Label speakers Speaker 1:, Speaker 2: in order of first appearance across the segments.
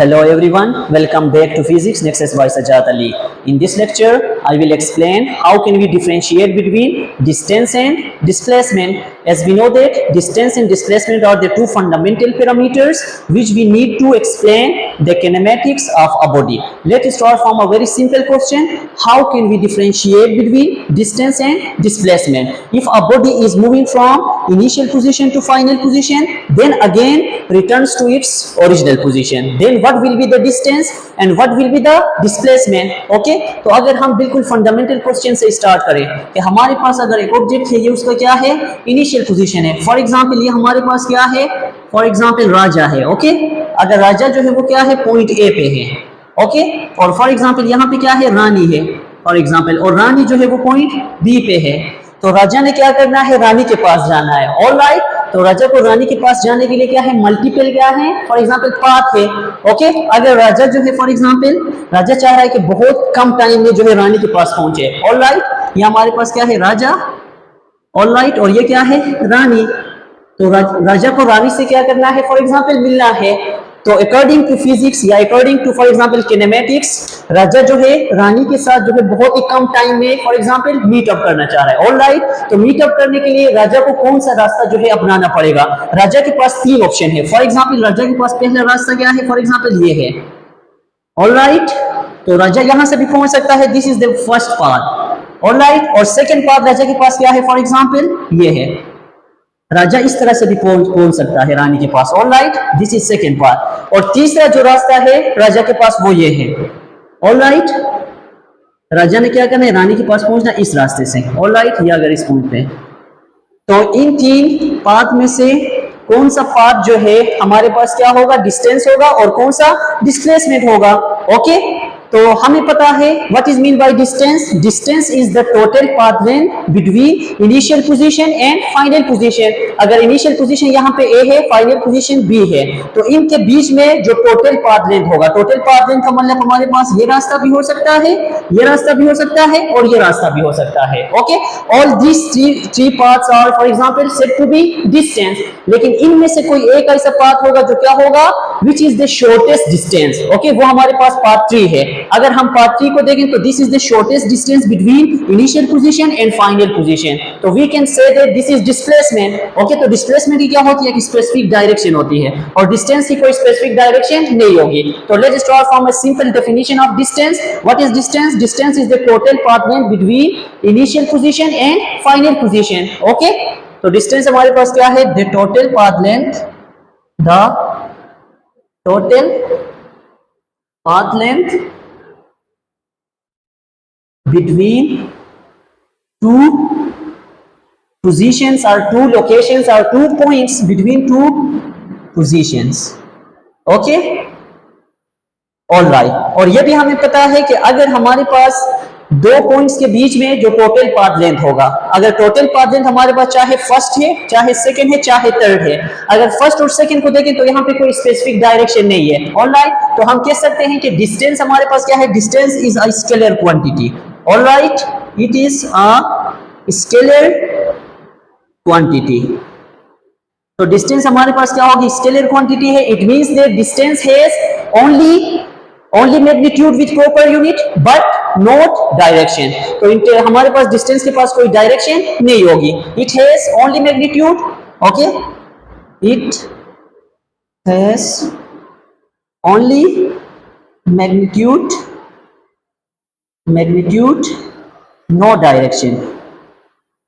Speaker 1: Hello everyone, welcome back to Physics Nexus by Sajjad Ali. In this lecture, I will explain how can we differentiate between distance and displacement. As we know that distance and displacement are the two fundamental parameters which we need to explain the kinematics of a body. Let's start from a very simple question. How can we differentiate between distance and displacement? If a body is moving from initial position to final position, then again returns to its original position, then what will be the distance and what will be the displacement? Okay, तो अगर हम बिल्कुल fundamental question से start करें कि हमारे पास अगर एक ऑब्जेक्ट है, ये उसका क्या है, इनिशियल पोजीशन है. फॉर एग्जांपल ये हमारे पास क्या है, फॉर एग्जांपल राजा है. ओके, अगर राजा जो है वो क्या है, पॉइंट ए पे है. ओके, और फॉर एग्जांपल यहाँ पे क्या है, रानी है फॉर एग्जांपल, और रानी जो है वो पॉइंट बी पे है. तो राजा ने क्या करना है, रानी के पास जाना है. ऑल राइट, तो राजा को रानी के पास जाने के लिए क्या है, मल्टीपल क्या है, फॉर एग्जांपल पाथ है. ओके, अगर राजा जो है फॉर एग्जांपल राजा चाह रहा है कि बहुत कम टाइम में जो है रानी के पास पहुंचे. ऑल राइट, ये हमारे पास क्या है, राजा. ऑल राइट, और ये क्या है, रानी. तो राजा को रानी से क्या करना है, फॉर एग्जांपल मिलना है. तो अकॉर्डिंग टू फिजिक्स या according to for example kinematics, राजा जो है रानी के साथ जो है बहुत ही कम टाइम में फॉर एग्जांपल मीट अप करना चाह रहा है. ऑल राइट, तो मीट अप करने के लिए राजा को कौन सा रास्ता जो है अपनाना पड़ेगा. राजा के पास तीन ऑप्शन है. फॉर एग्जांपल राजा के पास पहला रास्ता क्या है, फॉर एग्जांपल ये है. ऑल राइट, तो राजा यहां से भी पहुंच सकता है, this is the first path. All right, और सेकेंड पाथ राजा के पास क्या है, फॉर एग्जाम्पल ये है. राजा इस तरह से भी पहुंच सकता है रानी के पास. All right, this is second part. और तीसरा जो रास्ता है राजा के पास वो ये है. ऑल राइट, राजा ने क्या करना है, रानी के पास पहुंचना इस रास्ते से. ऑल राइट, ये अगर इस पॉइंट पे, तो इन तीन पाथ में से कौन सा पाथ जो है हमारे पास क्या होगा, डिस्टेंस होगा, और कौन सा डिस्प्लेसमेंट होगा. ओके, तो हमें पता है what is mean by distance. Distance is the total path length between initial position and final position. अगर इनिशियल पोजीशन यहाँ पे ए है, फाइनल पोजीशन बी है, तो इनके बीच में जो टोटल पाथ लेंथ होगा, टोटल पाथ लेंथ का मतलब हमारे पास ये रास्ता भी हो सकता है, ये रास्ता भी हो सकता है, और ये रास्ता भी हो सकता है. Okay, all this three paths are for example said to be distance. लेकिन इनमें से कोई एक ऐसा पाथ होगा जो क्या होगा, which is the shortest distance. Okay, वो हमारे पास पाथ 3 है. अगर हम पार्ट 3 को देखें तो this is the shortest distance between initial position and final position. तो we can say that this is displacement. Okay, तो डिस्प्लेसमेंट की क्या होती है, कि स्पेसिफिक डायरेक्शन होती है, और डिस्टेंस की कोई स्पेसिफिक डायरेक्शन नहीं होगी. तो let's start from a simple definition of distance. What is distance? Distance is the total path length between initial position and final position. Okay, तो डिस्टेंस हमारे पास क्या है, the total path length, the total path length between two positions or two locations or two points between two positions. Okay, all right. और ये भी हमें पता है कि अगर हमारे पास दो पॉइंट्स के बीच में जो टोटल पाथ लेंथ होगा, अगर टोटल पाथ लेंथ हमारे पास चाहे फर्स्ट है, चाहे सेकंड है, चाहे थर्ड है, अगर फर्स्ट और सेकंड को देखें तो यहाँ पे कोई स्पेसिफिक डायरेक्शन नहीं है. ऑल राइट, तो हम कह सकते हैं कि डिस्टेंस हमारे पास क्या है, distance is a scalar quantity. All right, it is a scalar quantity. तो डिस्टेंस हमारे पास क्या होगी, स्केलर क्वांटिटी है. It means that distance has only magnitude with proper unit but not direction. तो हमारे पास डिस्टेंस के पास कोई डायरेक्शन नहीं होगी. It has only magnitude. Okay, it has only magnitude, no direction.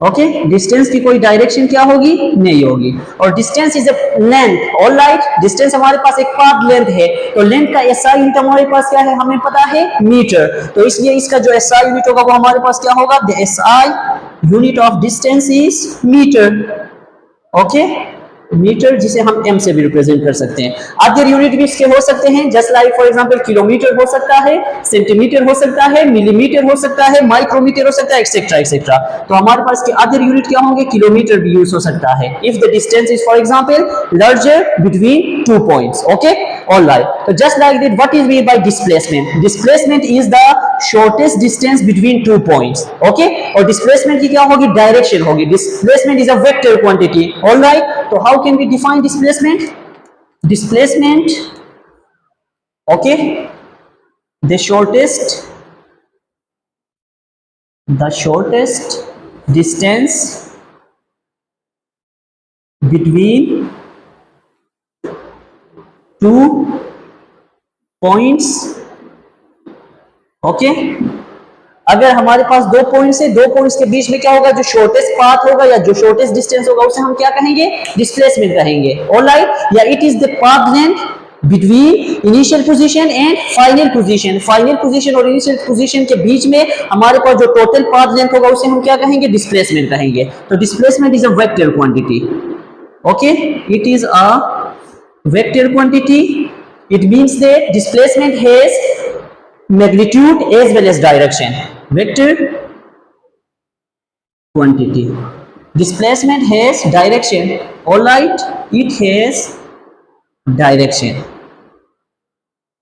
Speaker 1: Okay, distance की कोई डायरेक्शन क्या होगी, नहीं होगी. और distance is a length. All right, distance हमारे पास एक पाथ लेंथ है, तो लेंथ का एसआई यूनिट हमारे पास क्या है, हमें पता है, मीटर. तो इसलिए इसका जो एसआई यूनिट होगा वो हमारे पास क्या होगा, the SI unit of distance is metre. Okay, metre, जिसे हम m से भी रिप्रेजेंट कर सकते हैं. अदर यूनिट भी इसके हो सकते हैं, just like for example kilometre हो सकता है, सेंटीमीटर हो सकता है, मिलीमीटर हो सकता है, माइक्रोमीटर हो सकता है, एक्सेट्रा एक्सेट्रा. तो हमारे पास के अदर यूनिट क्या होंगे, किलोमीटर भी यूज हो सकता है if the distance is for example larger between two points. Okay, all right. तो just like that what is mean by displacement. Displacement is the shortest distance between two points. Okay, और displacement की क्या होगी, direction होगी. Displacement is a vector quantity. All right, तो how can we define displacement? Displacement Okay, the shortest distance between two points. Okay, अगर हमारे पास दो points है, दो पॉइंट्स के बीच में क्या होगा, जो शॉर्टेस्ट पाथ होगा या जो शॉर्टेस्ट डिस्टेंस होगा उसे हम क्या कहेंगे, डिस्प्लेसमेंट कहेंगे। ऑलराइट, या it is the path length between initial position and final position. Final position और इनिशियल पोजीशन के बीच में हमारे पास जो टोटल पाथ लेंथ होगा उसे हम क्या कहेंगे, डिस्प्लेसमेंट कहेंगे। तो displacement is a vector quantity. Okay, it is a vector quantity. It means that displacement has magnitude as well as direction. Vector quantity. Displacement has direction. All right, it has direction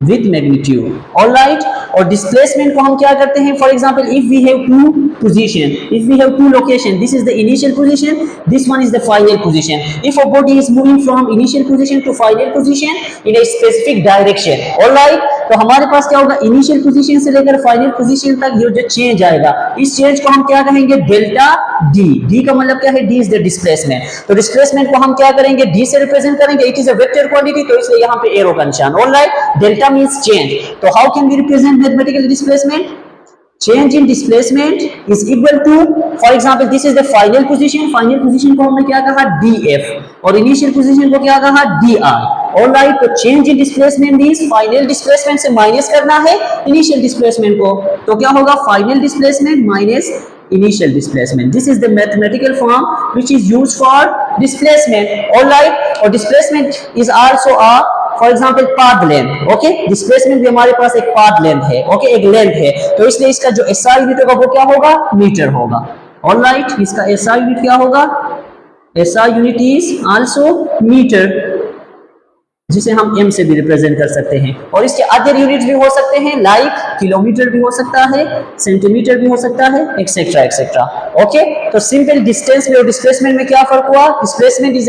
Speaker 1: with magnitude. All right, और displacement को हम क्या करते हैं, for example if we have two position, if we have two location, this is the initial position, this one is the final position. If a body is moving from initial position to final position in a specific direction, alright, तो हमारे पास क्या होगा, initial position से लेकर final position तक ये जो चेंज आएगा, इस चेंज को हम क्या कहेंगे, डेल्टा डी। डी का मतलब क्या है, डी इज द डिस्प्लेसमेंट। तो डिस्प्लेसमेंट को हम क्या करेंगे, डी से रिप्रेजेंट करेंगे। It is a vector quantity, तो इसलिए यहाँ पे एरो का निशान। Alright, delta means change. तो how can we represent mathematical displacement? Change in displacement is equal to, for example, this is the final position. Final position को हमने क्या कहा, df, और initial position को क्या कहा, di. All right, तो change in displacement means final displacement से माइनस करना है initial displacement को, तो क्या होगा, final displacement minus initial displacement. This is the mathematical form which is used for displacement. All right, और displacement is also a, for example, path length. Okay, displacement भी हमारे पास एक पाथ लेंथ है। Okay, एक लेंथ है, तो इसलिए इसका जो एसआई यूनिट होगा वो क्या होगा, मीटर होगा। ऑलराइट, इसका एसआई यूनिट क्या होगा, SI unit is also metre, जिसे हम m से भी रिप्रेजेंट कर सकते हैं। और इसके अदर यूनिट्स भी हो सकते हैं, लाइक किलोमीटर भी हो सकता है, सेंटीमीटर भी हो सकता है, एक्सेट्रा एक्सेट्रा। ओके, तो सिंपल डिस्टेंस में और डिस्प्लेसमेंट में क्या फर्क हुआ, displacement is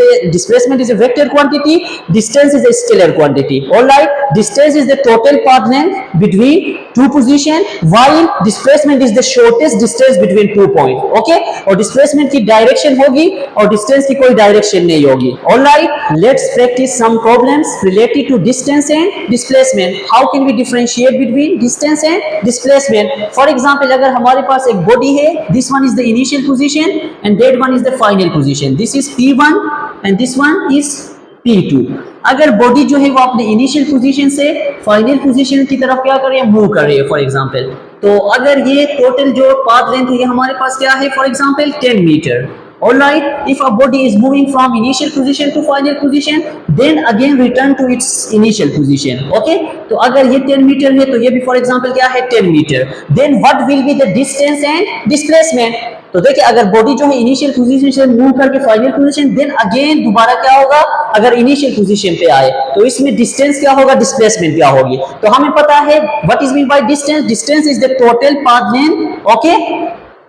Speaker 1: a vector quantity, distance is a scalar quantity. Alright, distance is the total path length between two position, while displacement is the shortest distance between two point. Okay, और displacement की direction होगी और distance की कोई direction नहीं होगी। Alright, let's practice some problems related to distance and displacement. How can we differentiate between distance and displacement? For example, अगर हमारे पास एक body है, this one is the initial position and that one is the final position. This is P1 and this one is P2. अगर body जो है वो अपने initial position से final position की तरफ क्या कर रही है, मूव कर रही है, for example, तो अगर ये total जो path length है ये हमारे पास क्या है, for example 10 metre. Alright, if a body is moving from initial position to final position, then again return to its initial position. Okay, तो अगर ये 10 मीटर है तो ये भी for example क्या है, 10 metre. Then what will be the distance and displacement? तो देखिए, अगर बॉडी जो है इनिशियल पोजीशन से मूव करके फाइनल पोजीशन, देन अगेन दोबारा क्या होगा, अगर इनिशियल पोजीशन पे आए तो इसमें डिस्टेंस क्या होगा, डिस्प्लेसमेंट क्या होगी। तो हमें पता है what is mean by distance. Distance is the total path length, okay,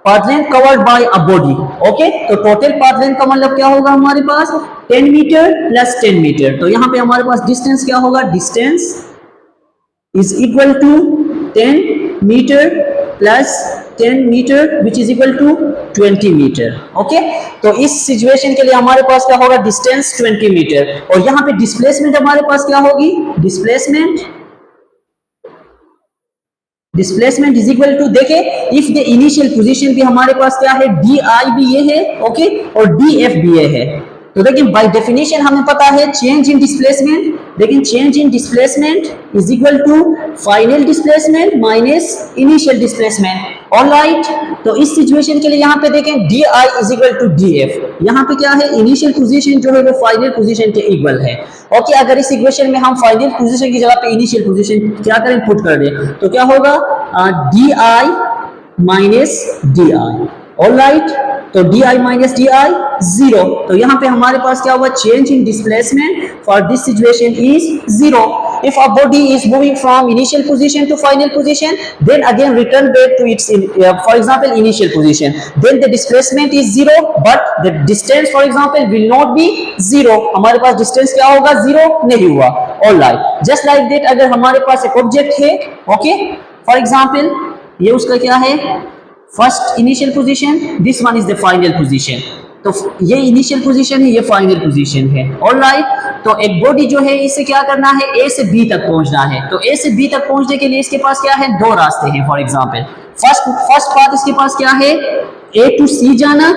Speaker 1: path length covered by a body. Okay, तो टोटल पाथ लेंथ का मतलब क्या होगा, हमारे पास 10 मीटर प्लस 10 मीटर। तो यहाँ पे हमारे पास डिस्टेंस क्या होगा, distance is equal to 10 metre plus 10 metre which is equal to 20 metre. Okay, तो इस सिचुएशन के लिए हमारे पास क्या होगा, डिस्टेंस 20 मीटर, और यहाँ पे डिस्प्लेसमेंट हमारे पास क्या होगी, डिस्प्लेसमेंट इज इक्वल टू, देखे इफ द इनिशियल पोजीशन भी हमारे पास क्या है, डी आई भी ये है, ओके, और डी एफ भी ये है। तो देखिए बाय डेफिनेशन हमें पता है चेंज इन डिस्प्लेसमेंट, लेकिन change in displacement is equal to final displacement minus initial displacement. Alright, तो इस सिचुएशन के लिए यहाँ पे देखें D I is equal to D F. यहाँ पे क्या है, इनिशियल पोजीशन जो है वो फाइनल पोजीशन के इक्वल है। ओके, अगर इस इक्वेशन में हम फाइनल पोजीशन की जगह पे इनिशियल पोजीशन क्या करें, पुट कर दें, तो क्या होगा, d i minus d i. Alright, तो d i minus d i 0। तो यहाँ पे हमारे पास क्या हुआ, change in displacement for this situation is 0। if a body is moving from initial position to final position, then again return back to its for example initial position, then the displacement is zero, but the distance for example will not be zero. हमारे पास distance क्या होगा, zero नहीं हुआ. All right, just like that अगर हमारे पास एक object है, okay, for example ये उसका क्या है, first initial position, this one is the final position. तो ये इनिशियल पोजीशन है, ये फाइनल पोजीशन है. ऑलराइट, तो एक बॉडी जो है इसे क्या करना है, ए से बी तक पहुंचना है. तो ए से बी तक पहुंचने के लिए इसके पास क्या है, दो रास्ते हैं. फॉर एग्जांपल फर्स्ट पार्ट इसके पास क्या है, ए टू सी जाना,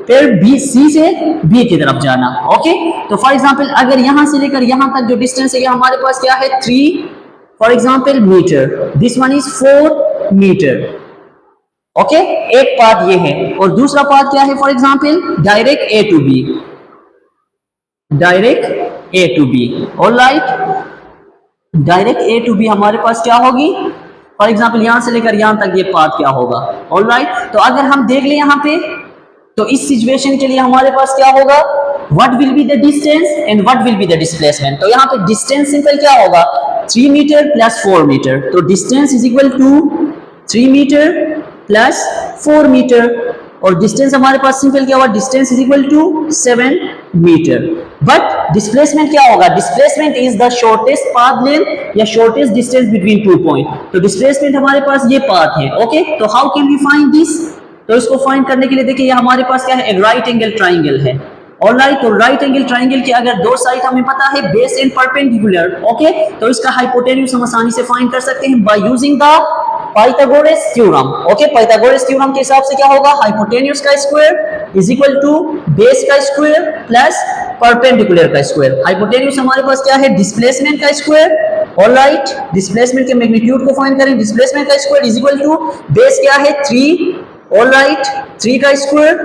Speaker 1: फिर बी सी से बी की तरफ जाना. ओके, तो फॉर एग्जांपल अगर यहां से लेकर यहां तक जो डिस्टेंस है हमारे पास क्या है, 3 for example metre, this one is 4 metre. Okay, एक पार्ट ये है. और दूसरा पार्ट क्या है, for example direct A to B, direct A to B. Alright, direct A to B हमारे पास क्या होगी, फॉर एग्जांपल यहां से लेकर यहां तक ये पार्ट क्या होगा. ऑलराइट, तो अगर हम देख लें यहां पे, तो इस सिचुएशन के लिए हमारे पास क्या होगा, what will be the distance and what will be the displacement. तो यहां पे डिस्टेंस सिंपल क्या होगा, 3 मीटर प्लस 4 मीटर. तो distance is equal to 3 metre plus 4 metre, और डिस्टेंस हमारे पास सिंपल क्या होगा, distance is equal to 7 metre. But displacement क्या होगा, displacement is the shortest path length या शॉर्टेस्ट डिस्टेंस बिटवीन 2 पॉइंट. तो डिस्प्लेसमेंट हमारे पास ये पाथ है. ओके, तो how can we find this. तो इसको फाइंड करने के लिए देखिए, ये हमारे पास क्या है, एक राइट एंगल ट्राइंगल है. ऑलराइट, तो राइट एंगल ट्राइंगल के अगर दो साइड हमें पता है, बेस एंड परपेंडिकुलर. ओके, तो इसका हाइपोटेन्यूज हम आसानी से फाइंड कर सकते हैं by using the Pythagoras theorem. Okay, Pythagoras theorem के हिसाब से क्या होगा, हाइपोटेन्यूज का square is equal to base का स्क्वायर प्लस परपेंडिकुलर का स्क्वायर. हाइपोटेन्यूज हमारे पास क्या है, डिस्प्लेसमेंट का स्क्वायर. ऑलराइट, डिस्प्लेसमेंट के मैग्नीट्यूड को फाइंड करें, डिस्प्लेसमेंट का square is equal to base क्या है 3, ऑलराइट 3 का स्क्वायर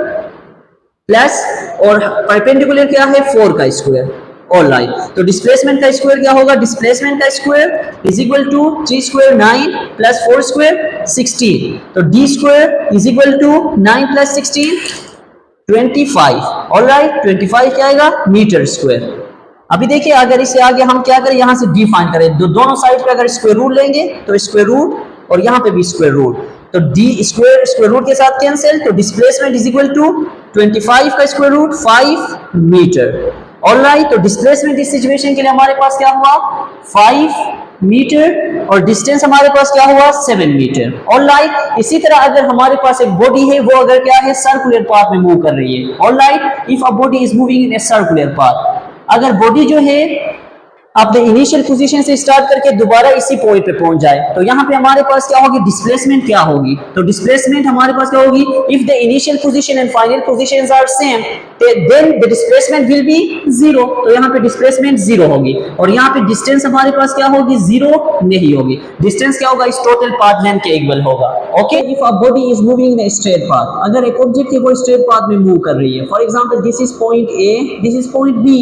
Speaker 1: प्लस और परपेंडिकुलर क्या है 4 का स्क्वायर. ऑलराइट, तो डिस्प्लेसमेंट का स्क्वायर क्या होगा, डिस्प्लेसमेंट का square is equal to 3 square 9 plus 4 square 16. तो D square is equal to 9 plus 16 25. Alright, 25 क्या आएगा, मीटर स्क्वायर. अभी देखिए अगर इसे आगे हम क्या करें, यहां से डी फाइंड करें, दोनों साइड पे अगर स्क्वायर रूट लेंगे तो स्क्वायर रूट, और यहां पे भी स्क्वायर रूट, तो डी स्क्वायर रूट के साथ कैंसिल. तो डिस्प्लेसमेंट इज इक्वल टू 25 का स्क्वायर रूट 5 मीटर. ऑलराइट, तो डिस्प्लेसमेंट इस सिचुएशन के लिए हमारे पास क्या हुआ, 5 मीटर, और डिस्टेंस हमारे पास क्या हुआ, 7 मीटर. ऑलराइट, इसी तरह अगर हमारे पास एक बॉडी है, वो अगर क्या है, सर्कुलर पाथ में मूव कर रही है. Alright, if a body is moving in a circular path, अगर बॉडी जो है अपने इनिशियल पोजीशन से स्टार्ट करके दोबारा इसी पॉइंट पे पहुंच जाए, तो यहाँ पे हमारे पास क्या होगी, डिस्प्लेसमेंट क्या होगी. तो डिस्प्लेसमेंट हमारे पास क्या होगी, if the initial position and final positions are same, then the displacement will be 0. तो यहाँ पे डिस्प्लेसमेंट 0 होगी, और यहाँ पे डिस्टेंस हमारे पास क्या होगी, 0 नहीं होगी. डिस्टेंस क्या होगा, इस टोटल पाथ लेंथ के इक्वल होगा. Okay, if a body is moving in a straight path, अगर एक ऑब्जेक्ट है वो स्ट्रेट पाथ में मूव कर रही है, for example this is point A, this is point B,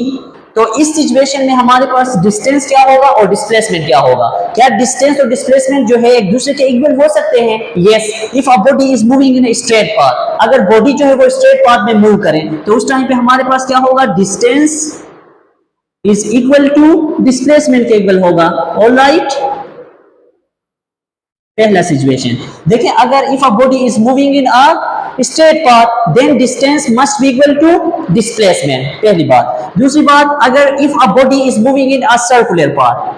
Speaker 1: तो इस सिचुएशन में हमारे पास डिस्टेंस क्या होगा और डिस्प्लेसमेंट क्या होगा. क्या डिस्टेंस और डिस्प्लेसमेंट जो है एक दूसरे के इक्वल हो सकते हैं? Yes, if a body is moving in a straight path, अगर बॉडी जो है वो स्ट्रेट पाथ में मूव करें तो उस टाइम पे हमारे पास क्या होगा, distance is equal to displacement के इक्वल होगा. ऑलराइट, पहला सिचुएशन देखिए, अगर if a body is moving in a straight path then distance must be equal to displacement, पहली बात. दूसरी बात, अगर if a body is moving in a circular path,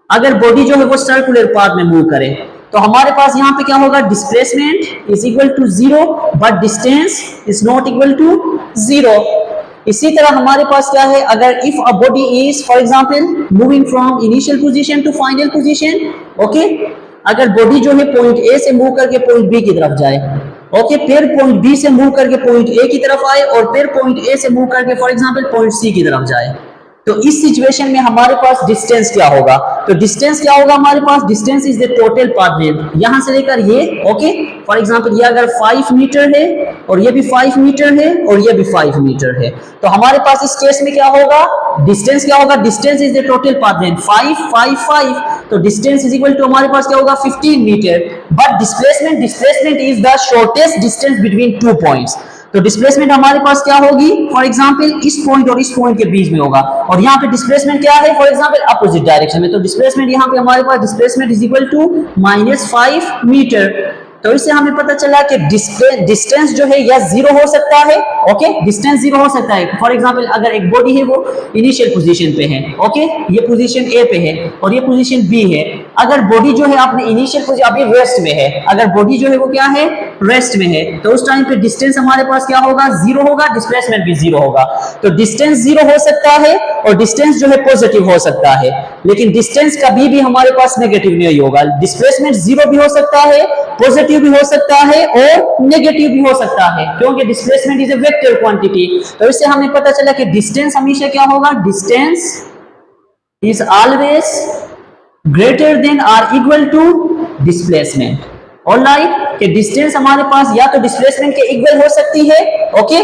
Speaker 1: अगर बॉडी जो है वो सर्कुलर पाथ में मूव करे तो हमारे पास यहाँ पे क्या होगा, displacement is equal to 0 but distance is not equal to 0. इसी तरह हमारे पास क्या है, अगर if a body is for example moving from initial position to final position, okay, अगर बॉडी जो है पॉइंट ए से मूव करके पॉइंट बी की तरफ जाए, ओके, फिर पॉइंट बी से मूव करके पॉइंट ए की तरफ आए, और फिर पॉइंट ए से मूव करके फॉर एग्जांपल पॉइंट सी की तरफ जाए, तो इस सिचुएशन में हमारे पास डिस्टेंस क्या होगा, तो डिस्टेंस क्या होगा हमारे पास, distance is the total path length, यहां से लेकर ये, ओके, फॉर एग्जांपल ये अगर 5 मीटर है और ये भी 5 मीटर है और ये भी 5 मीटर है, तो हमारे पास इस केस में क्या होगा, डिस्टेंस क्या होगा, distance is the total path length 5 5 5, तो डिस्टेंस इज इक्वल टू हमारे पास क्या होगा 15 metre. But displacement is the shortest distance between 2 points. तो डिस्प्लेसमेंट हमारे पास क्या होगी, फॉर एग्जांपल इस पॉइंट और इस पॉइंट के बीच में होगा, और यहाँ पे डिस्प्लेसमेंट क्या है, फॉर एग्जांपल अपोजिट डायरेक्शन में, तो डिस्प्लेसमेंट यहाँ पे हमारे पास displacement is equal to -5 metre. तो इससे हमें पता चला कि डिस्टेंस जो है या जीरो हो सकता है, ओके, डिस्टेंस जीरो हो सकता है। फॉर एग्जांपल अगर एक बॉडी है वो इनिशियल पोजीशन पे है, ओके, ये पोजीशन ए पे है और ये पोजीशन बी है, अगर बॉडी जो है आपने इनिशियल पोजीशन अभी रेस्ट में है, अगर बॉडी जो है वो क्या है, रेस्ट में है, तो उस टाइम पे डिस्टेंस हमारे पास क्या होगा, जीरो होगा, डिस्प्लेसमेंट भी जीरो होगा। तो डिस्टेंस जीरो हो सकता है और डिस्टेंस जो है पॉजिटिव हो सकता है, लेकिन डिस्टेंस कभी भी हमारे पास नेगेटिव नहीं होगा। डिस्प्लेसमेंट जीरो भी हो सकता है, पॉजिटिव भी हो सकता है और नेगेटिव भी हो सकता है, क्योंकि displacement is a vector quantity. तो इससे हमें पता चला कि डिस्टेंस हमेशा क्या होगा, distance is always greater than और इक्वल टू डिस्प्लेसमेंट। ऑलराइट, कि डिस्टेंस हमारे पास या तो डिस्प्लेसमेंट के इक्वल हो सकती है, ओके,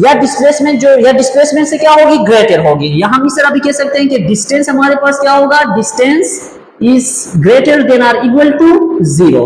Speaker 1: या डिस्प्लेसमेंट जो या डिस्प्लेसमेंट से क्या होगी, ग्रेटर होगी। या हम इस तरह भी कह सकते हैं कि डिस्टेंस हमारे पास क्या होगा, डिस्टेंस इज ग्रेटर देन और इक्वल टू जीरो।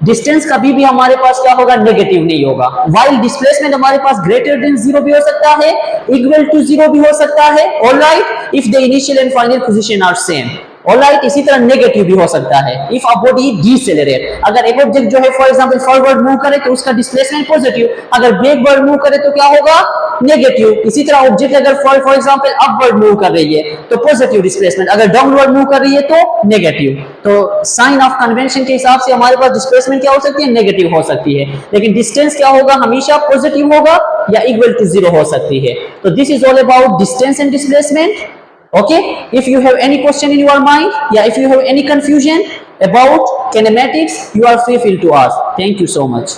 Speaker 1: डिस्टेंस कभी भी हमारे पास क्या होगा, नेगेटिव नहीं होगा। वाइल डिस्प्लेसमेंट हमारे पास ग्रेटर देन जीरो भी हो सकता है, इक्वल टू जीरो भी हो सकता है, alright, if the initial and final position are same. Alright, इसी तरह नेगेटिव भी हो सकता है इफ अ बॉडी डीसेलेरेट, अगर एक ऑब्जेक्ट जो है फॉर एग्जांपल फॉरवर्ड मूव करे तो उसका डिस्प्लेसमेंट पॉजिटिव, अगर बैकवर्ड मूव करे तो क्या होगा, नेगेटिव। इसी तरह ऑब्जेक्ट अगर फॉर एग्जांपल अपवर्ड मूव कर रही है तो पॉजिटिव डिस्प्लेसमेंट, अगर डाउनवर्ड मूव कर रही है तो नेगेटिव। तो साइन ऑफ कन्वेंशन के हिसाब से हमारे पास डिस्प्लेसमेंट क्या हो सकती है, नेगेटिव हो सकती है, लेकिन डिस्टेंस क्या होगा, हमेशा पॉजिटिव होगा या इक्वल टू जीरो हो सकती है। तो this is all about distance and displacement. Okay, if you have any question in your mind, if you have any confusion about kinematics, you are free to ask. Thank you so much.